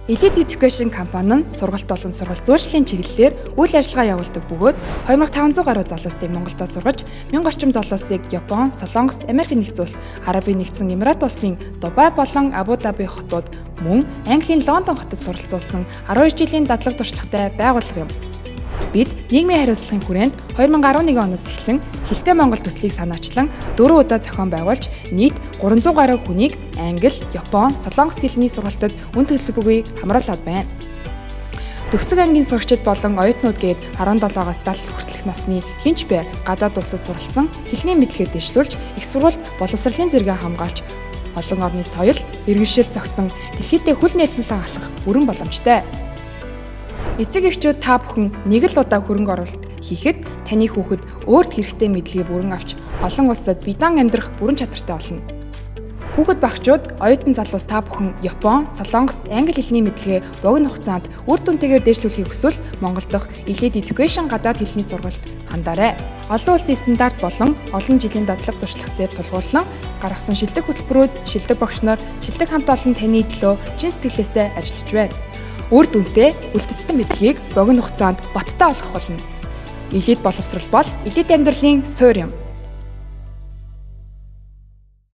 Elite Education компани нь сургалт болон сургалт зүйчлийн чиглэлээр үйл ажиллагаа явуулдаг бөгөөд 2500 гаруй залуусыг Монголдо сургаж 1000 орчим залуусыг Япон, Солонгос, Америк нэгдсэн улс, Арабын нэгдсэн Эмират улсын Дубай болон Абу Даби хотууд мөн Английн Лондон хотод суралцуулсан 12 жилийн дадлаг туршлагатай байгууллага юм. Бид нийгмийн хариуцлагын хүрээнд 2011 оноос эхлэн Хэлтэй Монгол төслийг санаачлан 4 удаа зохион байгуулж нийт 300 гаруй хүнийг англи, Япон, Солонгос хэлний сургалтад үн төлбөргүй хамруулад байна. Төгсөг ангийн сурагчид болон оюутнууд гээд 17-аас 70 хүртэлх насны хинч бай гадаад улсад суралцсан хэлний мэдлэгээ дэвшлүүлж их сургуульд боловсролын зэрэгээ хамгаалж олон орны соёл, иргэншил зохицон дэлхийдээ хүл нийлүүлэн алхах бүрэн боломжтой. Эцэг эхчүүд та бүхэн нэг л удаа хөрөнгө оруулалт хийхэд таны хүүхэд өөрт хэрэгтэй мэдлэгээ бүрэн авч олон улсад бидан амьдрах бүрэн чадвартай болно. Хүүхэд багчууд, оюутан залуус та бүхэн Япон, Солонгос, англи хэлний мэдлэгээ богино хугацаанд үр дүнтэйгээр дээшлүүлэхийг хүсвэл Монгол дахь Elite Education гадаад хэлний сургалт хандаарай. Олон улсын стандарт болон олон жилийн дадлаг туршлагатай тулгуурлан гаргасан шилдэг хөтөлбөрүүд, шилдэг багш нар, шилдэг хамт олон таны төлөө чин сэтгэлээсээ ажиллаж байна. Үр дүнтэй, үлдэцтэй мэдлэгийг богино хугацаанд боттой олгох болно. Elite боловсрол бол Elite амьдралын суурь юм.